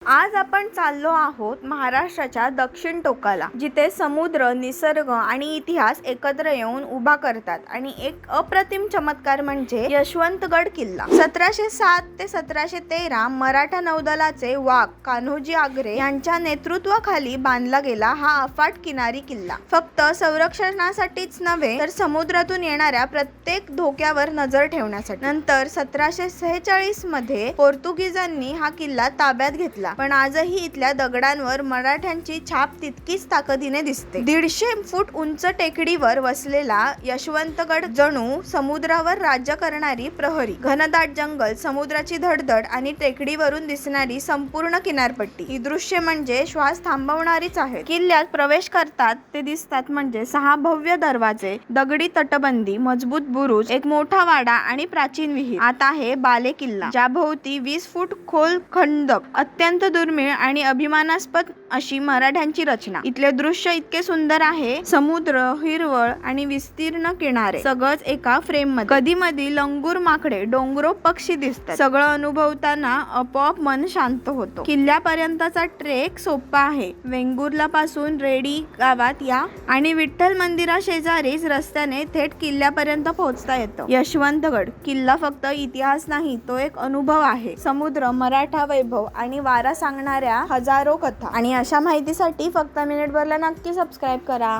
आज आपण चाललो आहोत महाराष्ट्राच्या दक्षिण टोकाला, जिथे समुद्र, निसर्ग आणि इतिहास एकत्र येऊन उभा करतात. आणि एक अप्रतिम चमत्कार म्हणजे यशवंतगड किल्ला. 1707 ते 1713 मराठा नौदलाचे वाघ कान्होजी आंग्रे यांच्या नेतृत्वाखाली बांधला गेला हा अफाट किनारी किल्ला फक्त संरक्षणासाठीच नव्हे तर समुद्रातून येणाऱ्या प्रत्येक धोक्यावर नजर ठेवण्यासाठी. नंतर 1746 मध्ये पोर्तुगीजांनी हा किल्ला ताब्यात घेतला, पण आजही इथल्या दगडांवर मराठ्यांची छाप तितकीच ताकदीने दिसते. 150 फूट उंच टेकडीवर वसलेला यशवंतगड जणू समुद्रावर राज्य करणारी प्रहरी. घनदाट जंगल, समुद्राची धडधड आणि टेकडीवरून दिसणारी संपूर्ण किनारपट्टी ही दृश्य म्हणजे श्वास थांबवणारीच आहेत. किल्ल्यात प्रवेश करतात ते दिसतात म्हणजे 6 भव्य दरवाजे, दगडी तटबंदी, मजबूत बुरुज, एक मोठा वाडा आणि प्राचीन विहीर. आत आहे बाले किल्ला, ज्याभोवती 20 फूट खोल खंडक. अत्यंत दुर्मिळ आणि अभिमानास्पद अशी मराठ्यांची रचना. इथले दृश्य इतके सुंदर आहे. समुद्र, हिरवळ आणि विस्तीर्ण किनारे सगळंच एका फ्रेम मध्ये. कधी मधी लंगूर माकडे, डोंगरो पक्षी दिसतात. सगळं अनुभवताना आपोआप मन शांत होतो. किल्ल्यापर्यंतचा ट्रेक सोपा आहे. वेंगुर्ला पासून रेडी गावात या आणि विठ्ठल मंदिरा शेजारीच रस्त्याने थेट किल्ल्यापर्यंत पोहोचता येतं. यशवंतगड किल्ला फक्त इतिहास नाही, तो एक अनुभव आहे. समुद्र, मराठा वैभव आणि वारा सांगणाऱ्या हजारो कथा. आणि अशा माहितीसाठी फक्त मिनिटभरला नक्की सबस्क्राईब करा.